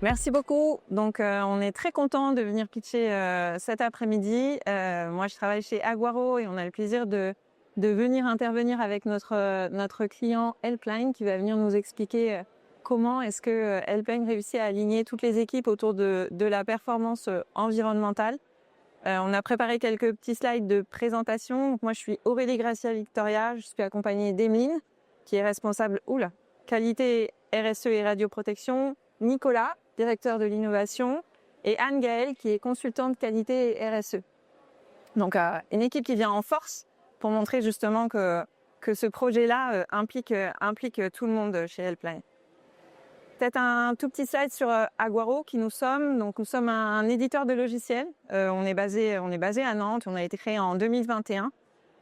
Merci beaucoup. Donc, on est très content de venir pitcher cet après-midi. Moi, je travaille chez Aguaro et on a le plaisir de venir intervenir avec notre client Helpline qui va venir nous expliquer comment est-ce que Helpline réussit à aligner toutes les équipes autour de la performance environnementale. On a préparé quelques petits slides de présentation. Donc, moi, je suis Aurélie Gracia Victoria. Je suis accompagnée d'Emeline, qui est responsable qualité RSE et radioprotection. Nicolas, directeur de l'innovation, et Anne-Gaëlle, qui est consultante qualité et RSE. Donc, une équipe qui vient en force pour montrer justement que ce projet-là implique tout le monde chez Helpline. Peut-être un tout petit slide sur Aguaro, qui nous sommes. Donc, nous sommes un éditeur de logiciels. On est basé à Nantes. On a été créé en 2021.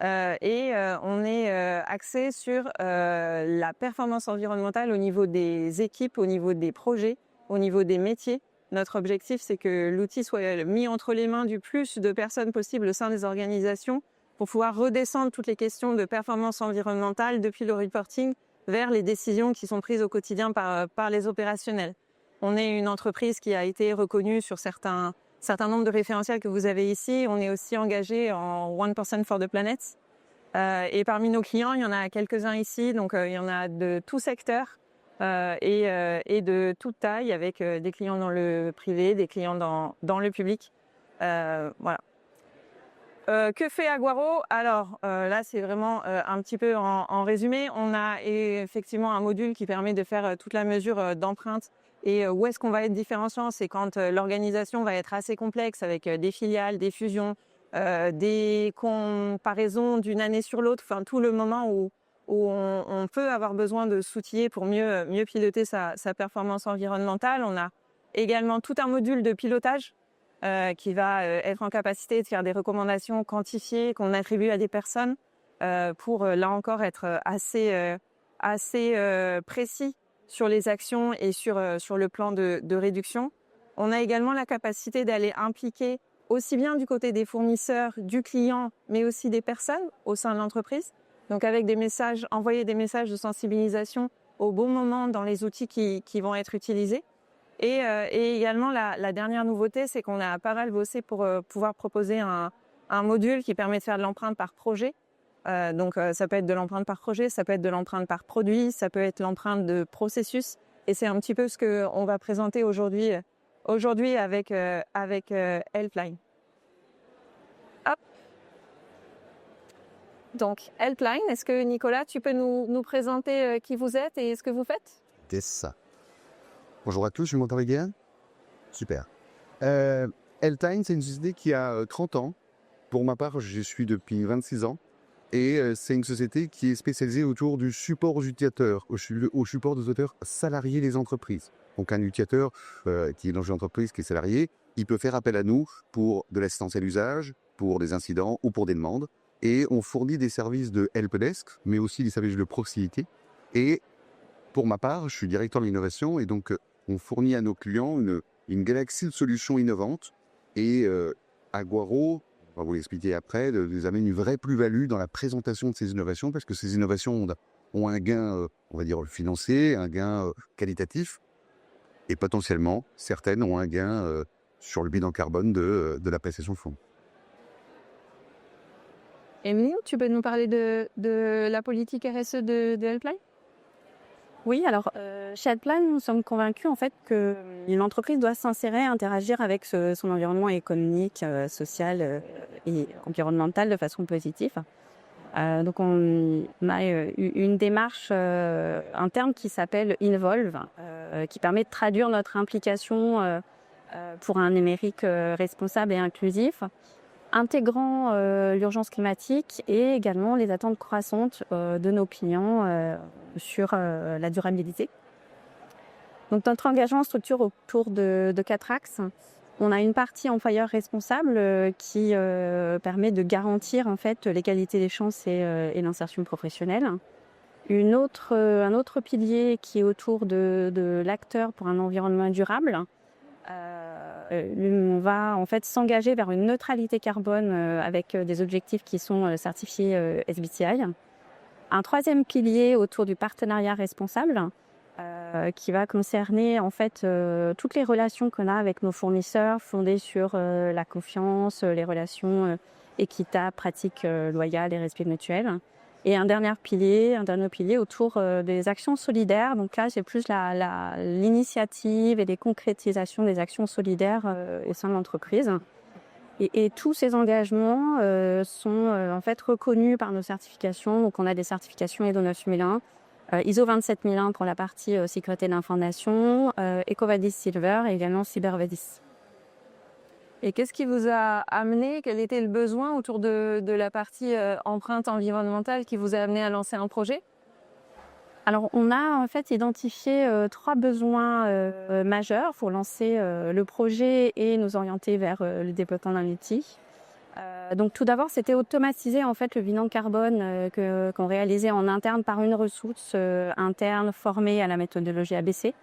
On est axé sur la performance environnementale au niveau des équipes, au niveau des projets, au niveau des métiers. Notre objectif, c'est que l'outil soit mis entre les mains du plus de personnes possible au sein des organisations pour pouvoir redescendre toutes les questions de performance environnementale depuis le reporting vers les décisions qui sont prises au quotidien par les opérationnels. On est une entreprise qui a été reconnue sur certains nombre de référentiels que vous avez ici. On est aussi engagé en 1% for the Planet. Et parmi nos clients, il y en a quelques-uns ici. Donc, il y en a de tout secteur et de toute taille, avec des clients dans le privé, des clients dans le public. Voilà. Que fait Aguaro? Alors là, c'est vraiment un petit peu en résumé. On a effectivement un module qui permet de faire toute la mesure d'empreinte. Et où est-ce qu'on va être différenciant? C'est quand l'organisation va être assez complexe avec des filiales, des fusions, des comparaisons d'une année sur l'autre. Enfin, tout le moment où on peut avoir besoin de s'outiller pour mieux piloter sa performance environnementale. On a également tout un module de pilotage qui va être en capacité de faire des recommandations quantifiées qu'on attribue à des personnes pour là encore être assez précis sur les actions et sur le plan de réduction. On a également la capacité d'aller impliquer aussi bien du côté des fournisseurs, du client, mais aussi des personnes au sein de l'entreprise. Donc avec envoyer des messages de sensibilisation au bon moment dans les outils qui vont être utilisés. Et également, la dernière nouveauté, c'est qu'on a pas mal bossé pour pouvoir proposer un module qui permet de faire de l'empreinte par projet. Donc, ça peut être de l'empreinte par projet, ça peut être de l'empreinte par produit, ça peut être l'empreinte de processus. Et c'est un petit peu ce qu'on va présenter aujourd'hui avec Helpline. Hop. Donc, Helpline, est-ce que Nicolas, tu peux nous présenter qui vous êtes et ce que vous faites? C'est ça. Bonjour à tous, je m'entends bien? Super. Helpline, c'est une société qui a 30 ans. Pour ma part, je suis depuis 26 ans. Et c'est une société qui est spécialisée autour du support aux utilisateurs, au support des utilisateurs salariés des entreprises. Donc un utilisateur qui est dans une entreprise, qui est salarié, il peut faire appel à nous pour de l'assistance à l'usage, pour des incidents ou pour des demandes. Et on fournit des services de helpdesk, mais aussi des services de proximité. Et pour ma part, je suis directeur de l'innovation et donc on fournit à nos clients une galaxie de solutions innovantes. Et Aguaro, on va vous l'expliquer après, nous amène une vraie plus-value dans la présentation de ces innovations parce que ces innovations ont un gain, on va dire, financier, un gain qualitatif et potentiellement, certaines ont un gain sur le bilan carbone de la prestation de fonds. Émilie, tu peux nous parler de la politique RSE de Helpline? Oui, alors chez Helpline, nous sommes convaincus en fait qu'une entreprise doit s'insérer, interagir avec son environnement économique, social et environnemental de façon positive. Donc on a une démarche interne qui s'appelle Involve, qui permet de traduire notre implication pour un numérique responsable et inclusif, intégrant l'urgence climatique et également les attentes croissantes de nos clients sur la durabilité. Donc notre engagement structure autour de 4 axes. On a une partie employeur responsable qui permet de garantir en fait l'égalité des chances et l'insertion professionnelle. Un autre pilier qui est autour de l'acteur pour un environnement durable. On va en fait s'engager vers une neutralité carbone avec des objectifs qui sont certifiés SBTi. Un troisième pilier autour du partenariat responsable qui va concerner en fait toutes les relations qu'on a avec nos fournisseurs, fondées sur la confiance, les relations équitables, pratiques loyales et respect mutuel. Et un dernier pilier autour des actions solidaires. Donc là, c'est plus l'initiative et les concrétisations des actions solidaires au sein de l'entreprise. Et tous ces engagements sont en fait reconnus par nos certifications. Donc on a des certifications ISO 9001, ISO 27001 pour la partie sécurité de l'information, EcoVadis Silver et également CyberVadis. Et qu'est-ce qui vous a amené, quel était le besoin autour de la partie empreinte environnementale qui vous a amené à lancer un projet? Alors, on a en fait identifié 3 besoins majeurs pour lancer le projet et nous orienter vers le développement d'un outil. Donc, tout d'abord, c'était automatiser en fait le bilan carbone qu'on réalisait en interne par une ressource interne formée à la méthodologie ABC.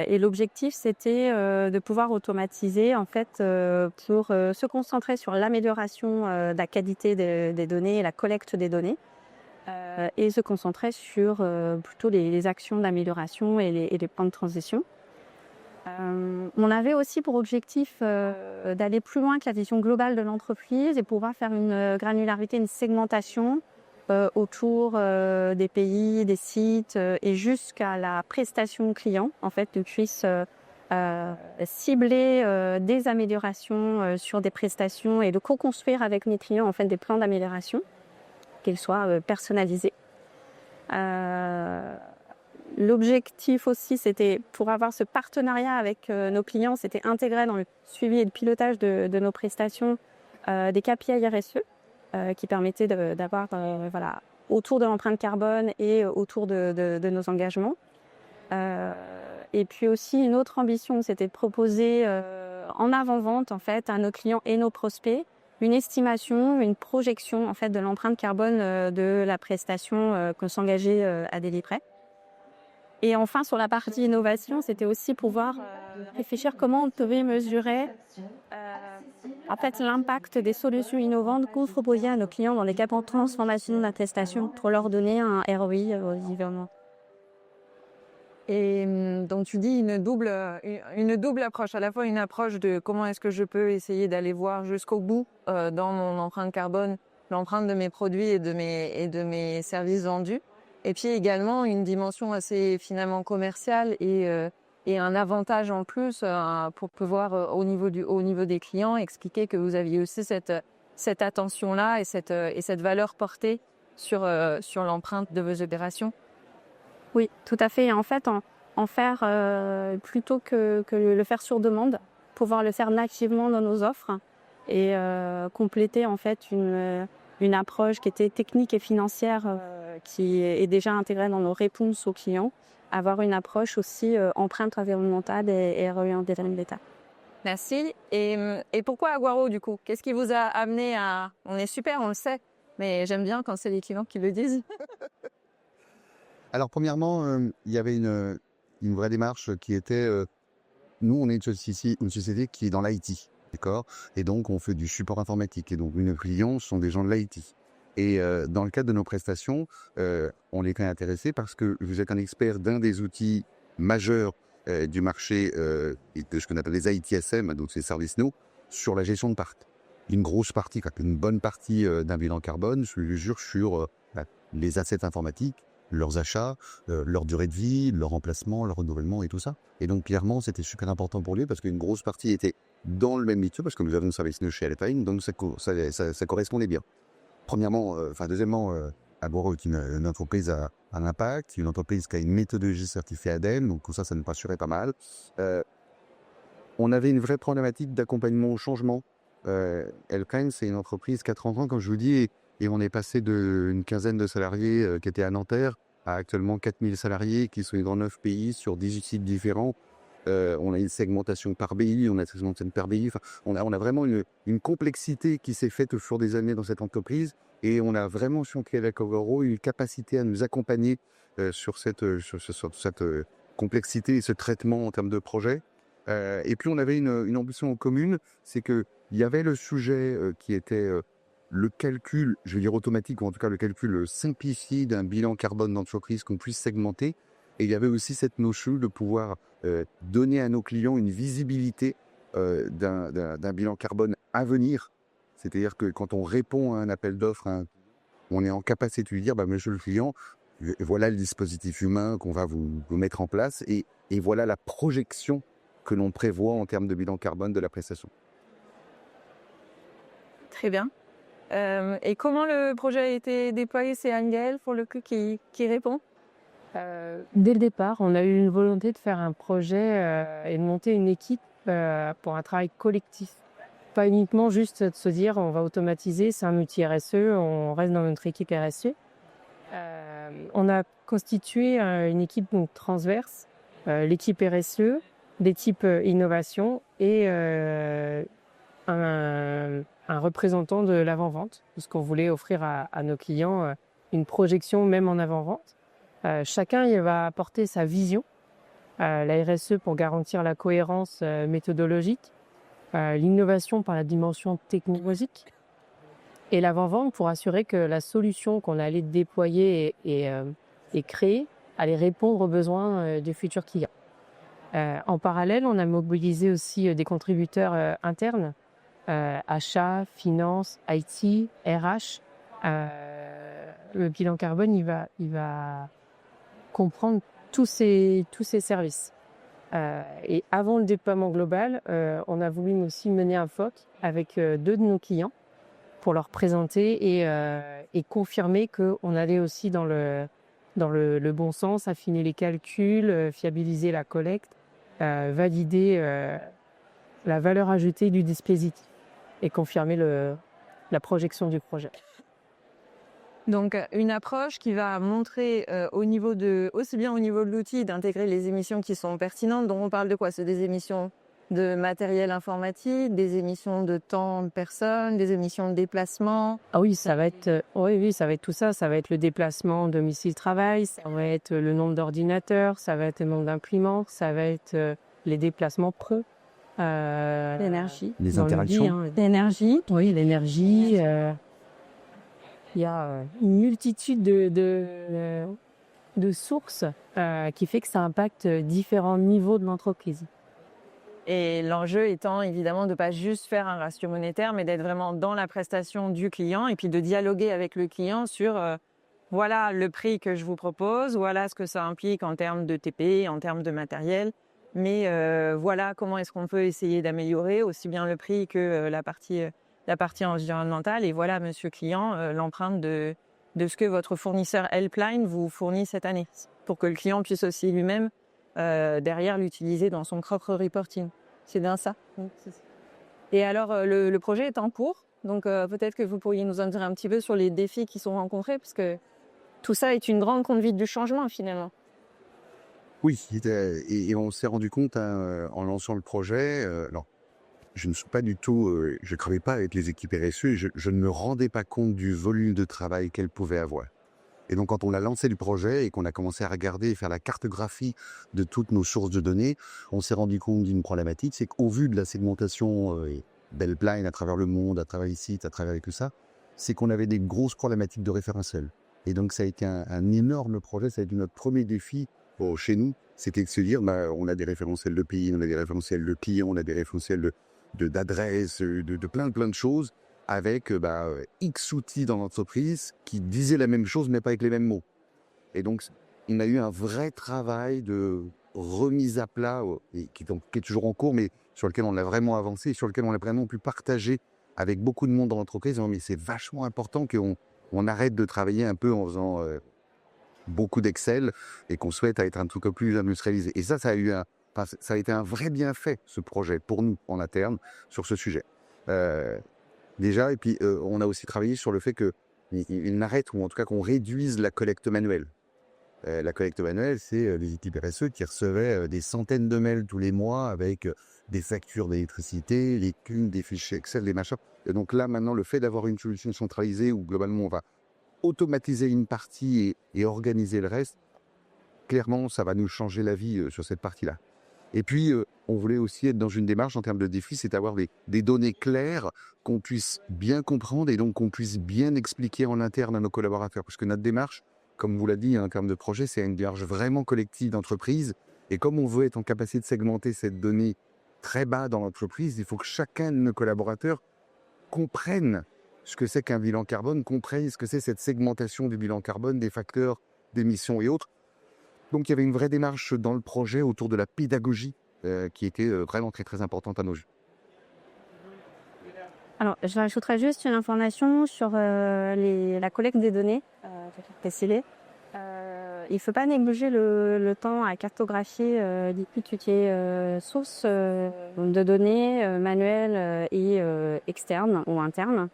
Et l'objectif, c'était de pouvoir automatiser en fait pour se concentrer sur l'amélioration de la qualité des données et la collecte des données. Et se concentrer sur plutôt les actions d'amélioration et les plans de transition. On avait aussi pour objectif d'aller plus loin que la vision globale de l'entreprise et pouvoir faire une granularité, une segmentation autour des pays, des sites et jusqu'à la prestation client. En fait, qu'on puisse cibler des améliorations sur des prestations et de co-construire avec mes clients en fait des plans d'amélioration, qu'ils soient personnalisés. L'objectif aussi, c'était pour avoir ce partenariat avec nos clients, c'était intégrer dans le suivi et le pilotage de nos prestations des KPI RSE qui permettaient d'avoir autour de l'empreinte carbone et autour de nos engagements. Et puis aussi une autre ambition, c'était de proposer en avant-vente en fait à nos clients et nos prospects une estimation, une projection en fait de l'empreinte carbone de la prestation qu'on s'engageait à délivrer. Et enfin, sur la partie innovation, c'était aussi pouvoir réfléchir comment on pouvait mesurer en fait l'impact des solutions innovantes qu'on proposait à nos clients dans les cas de transformation de la prestation pour leur donner un ROI environnemental. Et donc tu dis une double approche, à la fois une approche de comment est-ce que je peux essayer d'aller voir jusqu'au bout dans mon empreinte carbone, l'empreinte de mes produits et de mes services vendus, et puis également une dimension assez finalement commerciale et un avantage en plus pour pouvoir au niveau des clients expliquer que vous aviez aussi cette attention-là et cette valeur portée sur l'empreinte de vos opérations. Oui, tout à fait. Et en fait, en faire plutôt que le faire sur demande, pouvoir le faire nativement dans nos offres et compléter en fait une approche qui était technique et financière qui est déjà intégrée dans nos réponses aux clients, avoir une approche aussi empreinte environnementale et orientée vers l'État. Merci. Et pourquoi Aguaro du coup? Qu'est-ce qui vous a amené à... On est super, on le sait, mais j'aime bien quand c'est les clients qui le disent. Alors, premièrement, il y avait une vraie démarche qui était... nous, on est une société qui est dans l'IT, d'accord? Et donc, on fait du support informatique. Et donc, nos clients sont des gens de l'IT. Et dans le cadre de nos prestations, on est quand même intéressé parce que vous êtes un expert d'un des outils majeurs du marché et de ce qu'on appelle les ITSM, donc ces services no, sur la gestion de parc. Une grosse partie, une bonne partie d'un bilan carbone se mesure sur les assets informatiques, leurs achats, leur durée de vie, leur remplacement, leur renouvellement et tout ça. Et donc clairement, c'était super important pour lui parce qu'une grosse partie était dans le même métier parce que nous avons un service chez Alpine, donc ça correspondait bien. Deuxièmement, Aguaro est une entreprise à impact, une entreprise qui a une méthodologie certifiée ADEME, donc tout ça, ça nous rassurait pas mal. On avait une vraie problématique d'accompagnement au changement. Alpine, c'est une entreprise qui a 30 ans, comme je vous dis, et on est passé d'une quinzaine de salariés qui étaient à Nanterre à actuellement 4000 salariés qui sont dans 9 pays sur 18 sites différents. On a une segmentation par pays, on a une segmentation par pays. Enfin, on a vraiment une complexité qui s'est faite au fur des années dans cette entreprise et on a vraiment chanté avec Aguaro une capacité à nous accompagner sur cette complexité et ce traitement en termes de projet. Et puis on avait une ambition commune, c'est qu'il y avait le sujet qui était le calcul, je veux dire automatique, ou en tout cas le calcul simplifié d'un bilan carbone d'entreprise qu'on puisse segmenter. Et il y avait aussi cette notion de pouvoir donner à nos clients une visibilité d'un bilan carbone à venir. C'est-à-dire que quand on répond à un appel d'offres, on est en capacité de lui dire, monsieur le client, voilà le dispositif humain qu'on va vous mettre en place et voilà la projection que l'on prévoit en termes de bilan carbone de la prestation. Très bien. Et comment le projet a été déployé? C'est Anne-Gaëlle, pour le coup, qui répond? Dès le départ, on a eu une volonté de faire un projet et de monter une équipe pour un travail collectif. Pas uniquement juste de se dire on va automatiser, c'est un outil RSE, on reste dans notre équipe RSE. On a constitué une équipe donc transverse, l'équipe RSE, l'équipe innovation et un représentant de l'avant-vente, parce qu'on voulait offrir à nos clients une projection même en avant-vente. Chacun il va apporter sa vision, la RSE pour garantir la cohérence méthodologique, l'innovation par la dimension technologique et l'avant-vente pour assurer que la solution qu'on allait déployer et créer allait répondre aux besoins des futurs clients. En parallèle, on a mobilisé aussi des contributeurs internes, achats, finances, IT, RH. Le bilan carbone, il va comprendre tous ces services. Et avant le déploiement global, on a voulu aussi mener un POC avec 2 de nos clients pour leur présenter et confirmer qu'on allait aussi dans le bon sens, affiner les calculs, fiabiliser la collecte, valider la valeur ajoutée du dispositif et confirmer la projection du projet. Donc, une approche qui va montrer aussi bien au niveau de l'outil, d'intégrer les émissions qui sont pertinentes. Donc, on parle de quoi? C'est des émissions de matériel informatique, des émissions de temps de personnes, des émissions de déplacement. Ah oui, ça va être tout ça. Ça va être le déplacement domicile-travail, ça va être le nombre d'ordinateurs, ça va être le nombre d'imprimantes, ça va être les déplacements preux. L'énergie. Les interactions. L'énergie. Oui, l'énergie. Il y a une multitude de sources qui fait que ça impacte différents niveaux de l'entreprise. Et l'enjeu étant évidemment de ne pas juste faire un ratio monétaire, mais d'être vraiment dans la prestation du client et puis de dialoguer avec le client sur voilà le prix que je vous propose, voilà ce que ça implique en termes de TP, en termes de matériel. Mais voilà comment est-ce qu'on peut essayer d'améliorer aussi bien le prix que la partie environnementale. Et voilà, monsieur client, l'empreinte de ce que votre fournisseur Helpline vous fournit cette année, pour que le client puisse aussi lui-même derrière l'utiliser dans son propre reporting. C'est bien ça. Et alors, le projet est en cours, donc peut-être que vous pourriez nous en dire un petit peu sur les défis qui sont rencontrés, parce que tout ça est une grande conduite du changement finalement. Oui, et on s'est rendu compte en lançant le projet, alors je ne suis pas du tout, je ne travaillais pas avec les équipes RSE et je ne me rendais pas compte du volume de travail qu'elles pouvaient avoir. Et donc quand on a lancé le projet et qu'on a commencé à regarder et faire la cartographie de toutes nos sources de données, on s'est rendu compte d'une problématique, c'est qu'au vu de la segmentation d'Helpline à travers le monde, à travers les sites, à travers tout ça, c'est qu'on avait des grosses problématiques de référentiel. Et donc ça a été un énorme projet, ça a été notre premier défi chez nous, c'était de se dire, on a des référentiels de pays, on a des référentiels de clients, on a des référentiels d'adresses, de plein de choses, avec X outils dans l'entreprise qui disaient la même chose, mais pas avec les mêmes mots. Et donc, on a eu un vrai travail de remise à plat, qui est toujours en cours, mais sur lequel on a vraiment avancé, sur lequel on a vraiment pu partager avec beaucoup de monde dans l'entreprise. Mais c'est vachement important qu'on arrête de travailler un peu en faisant beaucoup d'Excel et qu'on souhaite être un tout peu plus industrialisé. Et ça a été un vrai bienfait, ce projet, pour nous, en interne, sur ce sujet. Déjà, et puis on a aussi travaillé sur le fait qu'on arrête, ou en tout cas qu'on réduise la collecte manuelle. La collecte manuelle, c'est les équipes RSE qui recevaient des centaines de mails tous les mois avec des factures d'électricité, les thunes, des fichiers Excel, des machins. Et donc là, maintenant, le fait d'avoir une solution centralisée où globalement on va automatiser une partie et organiser le reste, clairement, ça va nous changer la vie sur cette partie-là. Et puis, on voulait aussi être dans une démarche en termes de défi, c'est d'avoir des données claires qu'on puisse bien comprendre et donc qu'on puisse bien expliquer en interne à nos collaborateurs. Parce que notre démarche, comme vous l'a dit, en termes de projet, c'est une démarche vraiment collective d'entreprise. Et comme on veut être en capacité de segmenter cette donnée très bas dans l'entreprise, il faut que chacun de nos collaborateurs comprenne ce que c'est qu'un bilan carbone, comprenne ce que c'est cette segmentation du bilan carbone, des facteurs d'émissions et autres. Donc il y avait une vraie démarche dans le projet autour de la pédagogie qui était vraiment très très importante à nos yeux. Alors, je rajouterais juste une information sur la collecte des données, précisée. Il ne faut pas négliger le temps à cartographier les outils sources de données manuelles et externes ou internes.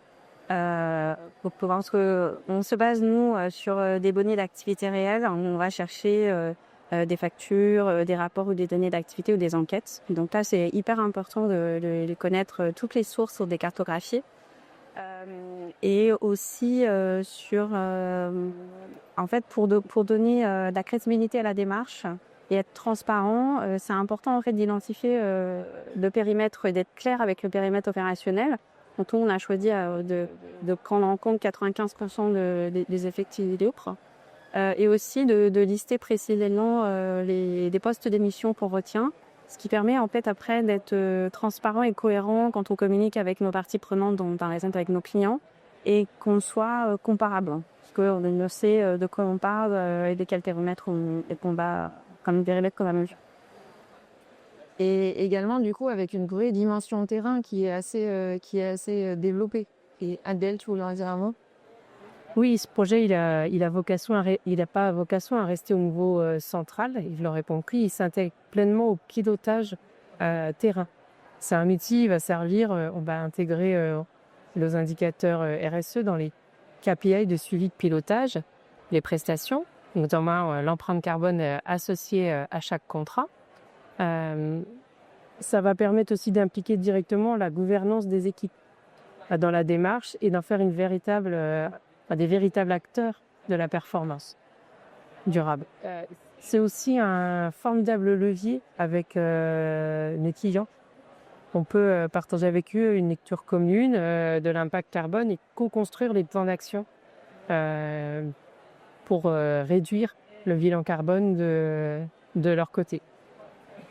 Pour pouvoir, parce qu'on se base, nous, sur des données d'activité réelle. On va chercher des factures, des rapports ou des données d'activité ou des enquêtes. Donc là, c'est hyper important de connaître toutes les sources sur des cartographies. Et aussi en fait, pour donner de la crédibilité à la démarche et être transparent, c'est important en fait d'identifier le périmètre et d'être clair avec le périmètre opérationnel. Donc nous, on a choisi de prendre en compte 95% des effectifs libres et aussi de lister précisément des postes d'émission qu'on retient, ce qui permet en fait après d'être transparent et cohérent quand on communique avec nos parties prenantes, donc par exemple avec nos clients, et qu'on soit comparable, parce qu'on sait de quoi on parle et de quel périmètre on va comme périmètre qu'on va mesurer. Et également, du coup, avec une vraie dimension terrain qui est assez développée. Et Adèle, tu voulais en dire un mot? Oui, ce projet, il n'a pas vocation à rester au niveau central. Il l'aurait compris, il s'intègre pleinement au pilotage terrain. C'est un outil, il va servir, on va intégrer nos indicateurs RSE dans les KPI de suivi de pilotage, les prestations, notamment l'empreinte carbone associée à chaque contrat. Ça va permettre aussi d'impliquer directement la gouvernance des équipes dans la démarche et d'en faire des véritables acteurs de la performance durable. C'est aussi un formidable levier avec les clients. On peut partager avec eux une lecture commune de l'impact carbone et co-construire les plans d'action pour réduire le bilan carbone de leur côté.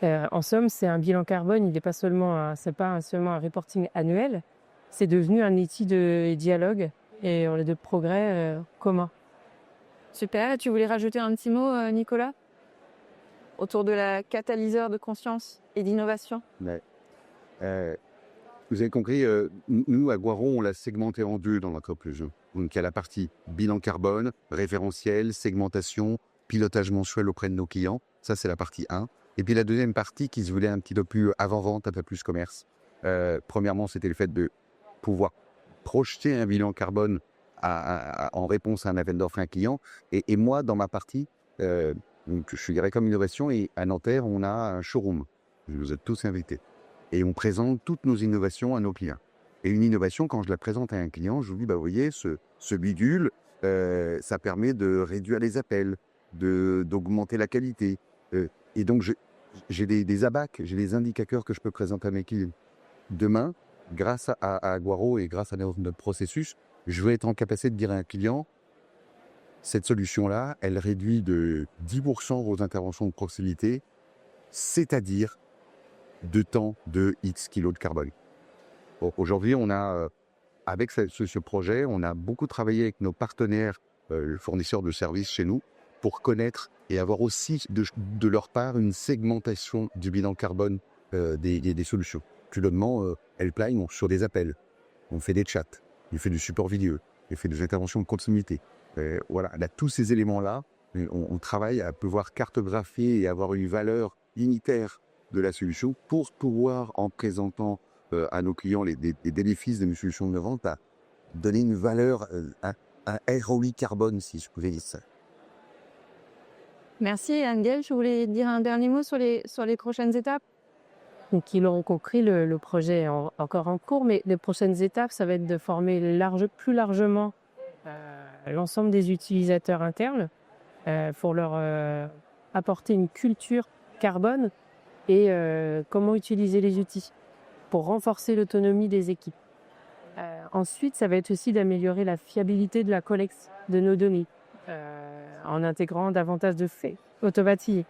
En somme, c'est un bilan carbone, il n'est pas seulement un reporting annuel, c'est devenu un outil de dialogue et de progrès commun. Super. Tu voulais rajouter un petit mot, Nicolas, autour de la catalyseur de conscience et d'innovation? Ouais. Vous avez compris, nous, à Guaron, on l'a segmenté en deux dans l'entreprise. Donc, il y a la partie bilan carbone, référentiel, segmentation, pilotage mensuel auprès de nos clients. Ça, c'est la partie 1. Et puis, la deuxième partie qui se voulait un petit peu plus avant-vente, un peu plus commerce. Premièrement, c'était le fait de pouvoir projeter un bilan carbone en réponse à un appel d'offres à un client. Et moi, dans ma partie, donc, je suis comme innovation. Et à Nanterre, on a un showroom. Vous êtes tous invités. Et on présente toutes nos innovations à nos clients. Et une innovation, quand je la présente à un client, je lui dis, vous voyez, ce bidule, ça permet de réduire les appels, d'augmenter la qualité. Et donc, j'ai des ABAC, j'ai des indicateurs que je peux présenter à mes clients. Demain, grâce à Guaro et grâce à notre processus, je vais être en capacité de dire à un client, cette solution-là, elle réduit de 10% vos interventions de proximité, c'est-à-dire de temps de X kilos de carbone. Bon, aujourd'hui, on a, avec ce projet, on a beaucoup travaillé avec nos partenaires fournisseurs de services chez nous pour connaître et avoir aussi de leur part une segmentation du bilan carbone des solutions. Plus longuement, Helpline, sur des appels, on fait des chats, il fait du support vidéo, il fait des interventions de continuité. Voilà, là, tous ces éléments-là, on travaille à pouvoir cartographier et avoir une valeur unitaire de la solution pour pouvoir, en présentant à nos clients des bénéfices de nos solutions de vente, à donner une valeur, un ROI carbone, si je pouvais dire ça. Merci, Angel. Je voulais dire un dernier mot sur les prochaines étapes. Donc, ils l'auront compris, le projet est encore en cours, mais les prochaines étapes, ça va être de former plus largement l'ensemble des utilisateurs internes pour leur apporter une culture carbone et comment utiliser les outils pour renforcer l'autonomie des équipes. Ensuite, ça va être aussi d'améliorer la fiabilité de la collecte de nos données en intégrant davantage de faits automatiques.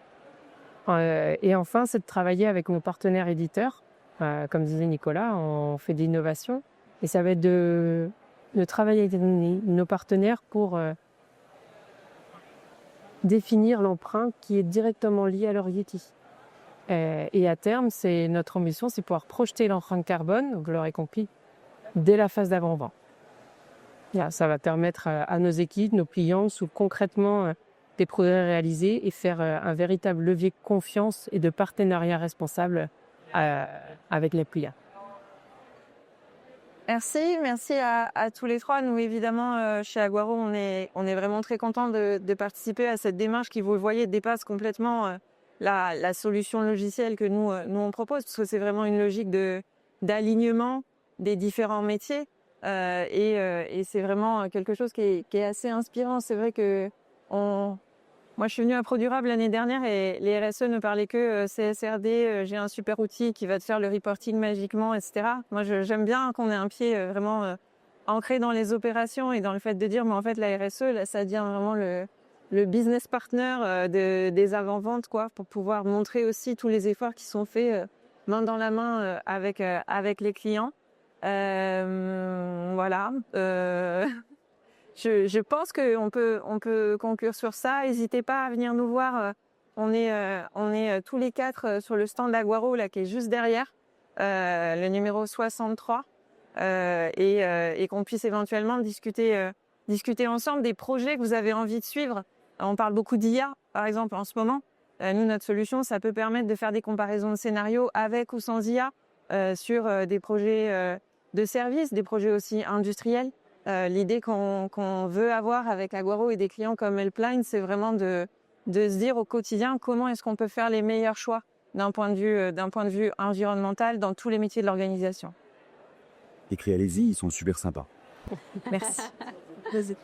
Et enfin, c'est de travailler avec nos partenaires éditeurs. Comme disait Nicolas, on fait de l'innovation. Et ça va être de travailler avec nos partenaires pour définir l'empreinte qui est directement liée à leur Yeti. Et à terme, notre ambition, c'est pouvoir projeter l'empreinte carbone, donc vous l'aurez compris, dès la phase d'avant-vente. Ça va permettre à nos équipes, nos clients, sous concrètement des progrès réalisés et faire un véritable levier de confiance et de partenariat responsable avec les clients. Merci à tous les trois. Nous, évidemment, chez Aguaro, on est vraiment très contents de participer à cette démarche qui, vous le voyez, dépasse complètement la solution logicielle que nous on propose, parce que c'est vraiment une logique d'alignement des différents métiers. Et c'est vraiment quelque chose qui est assez inspirant. C'est vrai que moi, je suis venue à ProDurable l'année dernière et les RSE ne parlaient que CSRD, j'ai un super outil qui va te faire le reporting magiquement, etc. Moi, j'aime bien qu'on ait un pied vraiment ancré dans les opérations et dans le fait de dire, mais en fait, la RSE, là, ça devient vraiment le business partner des avant-ventes, quoi, pour pouvoir montrer aussi tous les efforts qui sont faits main dans la main avec les clients. Voilà. Je pense qu'on peut conclure sur ça. N'hésitez pas à venir nous voir. On est tous les quatre sur le stand d'Aguaro, là, qui est juste derrière, le numéro 63, et qu'on puisse éventuellement discuter ensemble des projets que vous avez envie de suivre. On parle beaucoup d'IA, par exemple, en ce moment. Nous, notre solution, ça peut permettre de faire des comparaisons de scénarios avec ou sans IA sur des projets de services, des projets aussi industriels. L'idée qu'on veut avoir avec Aguaro et des clients comme Helpline, c'est vraiment de se dire au quotidien comment est-ce qu'on peut faire les meilleurs choix d'un point de vue environnemental dans tous les métiers de l'organisation. Écrit, allez-y, ils sont super sympas. Merci. Vas-y.